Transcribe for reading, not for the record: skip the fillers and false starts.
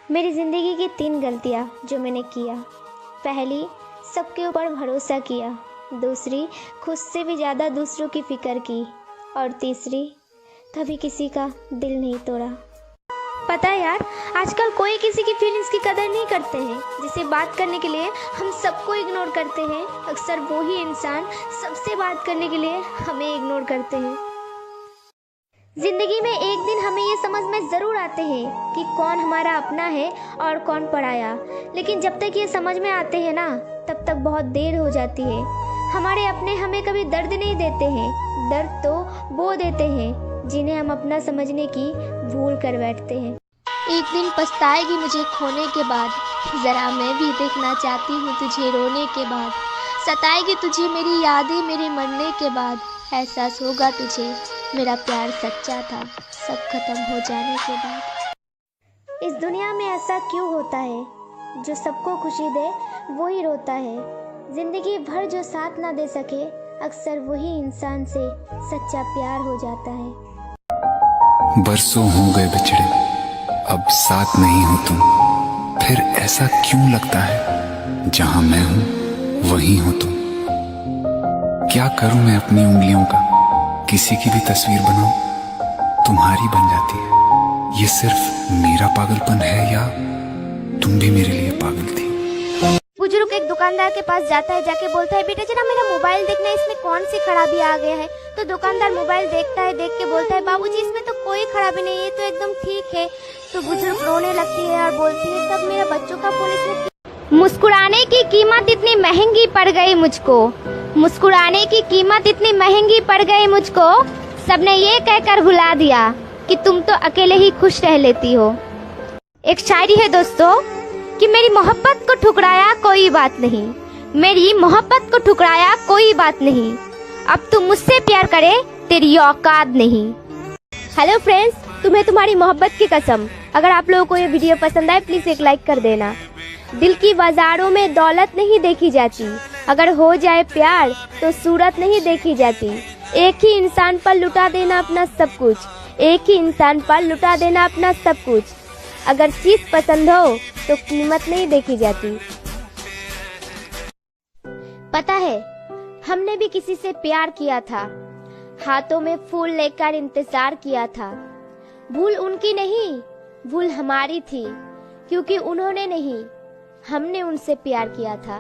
मेरी ज़िंदगी की 3 गलतियाँ जो मैंने किया। पहली, सबके ऊपर भरोसा किया। दूसरी, खुद से भी ज़्यादा दूसरों की फ़िक्र की। और तीसरी, कभी किसी का दिल नहीं तोड़ा। पता है यार, आजकल कोई किसी की फीलिंग्स की कदर नहीं करते हैं। जिसे बात करने के लिए हम सबको इग्नोर करते हैं, अक्सर वो ही इंसान सबसे बात करने के लिए हमें इग्नोर करते हैं। ज़िंदगी में एक दिन हमें ये समझ में ज़रूर आते हैं कि कौन हमारा अपना है और कौन पराया। लेकिन जब तक ये समझ में आते हैं ना, तब तक बहुत देर हो जाती है। हमारे अपने हमें कभी दर्द नहीं देते हैं, दर्द तो वो देते हैं जिन्हें हम अपना समझने की भूल कर बैठते हैं। एक दिन पछताएगी मुझे खोने के बाद, ज़रा मैं भी देखना चाहती हूँ तुझे रोने के बाद। सताएगी तुझे मेरी यादें मेरे मरने के बाद। एहसास होगा तुझे मेरा प्यार सच्चा था, सब खत्म हो जाने के बाद। इस दुनिया में ऐसा क्यों होता है, जो सबको खुशी दे वही रोता है। जिंदगी भर जो साथ ना दे सके, अक्सर वही इंसान से सच्चा प्यार हो जाता है। बरसों हो गए बिछड़े, अब साथ नहीं हो तुम। फिर ऐसा क्यों लगता है, जहां मैं हूं वहीं हो तुम। क्या करूं मैं अपनी उंगलियों का, किसी की भी तस्वीर बनाऊं तुम्हारी बन जाती है। ये सिर्फ मेरा पागलपन है या तुम भी मेरे लिए पागल थी। बुजुर्ग एक दुकानदार के पास जाता है, जाके बोलता है, बेटा जरा मेरा मोबाइल देखना, इसमें कौन सी खराबी आ गया है। तो दुकानदार मोबाइल देखता है, देख के बोलता है, बाबूजी इसमें तो कोई खराबी नहीं है, तो एकदम ठीक है। तो बुजुर्ग रोने लगती है और बोलती है, तब मेरा बच्चों का फोन इसमें। मुस्कुराने की कीमत इतनी महंगी पड़ गई मुझको, मुस्कुराने की कीमत इतनी महंगी पड़ गई मुझको। सबने ये कहकर भुला दिया कि तुम तो अकेले ही खुश रह लेती हो। एक शायरी है दोस्तों कि मेरी मोहब्बत को ठुकराया कोई बात नहीं, मेरी मोहब्बत को ठुकराया कोई बात नहीं। अब तुम मुझसे प्यार करे तेरी औकात नहीं। हेलो फ्रेंड्स, तुम्हें तुम्हारी मोहब्बत की कसम। अगर आप लोगों को ये वीडियो पसंद आए प्लीज एक लाइक कर देना। दिल की बाजारों में दौलत नहीं देखी जाती, अगर हो जाए प्यार तो सूरत नहीं देखी जाती। एक ही इंसान पर लुटा देना अपना सब कुछ, एक ही इंसान पर लुटा देना अपना सब कुछ। अगर चीज पसंद हो तो कीमत नहीं देखी जाती। पता है, हमने भी किसी से प्यार किया था, हाथों में फूल लेकर इंतजार किया था। भूल उनकी नहीं, भूल हमारी थी, क्योंकि उन्होंने नहीं, हमने उनसे प्यार किया था।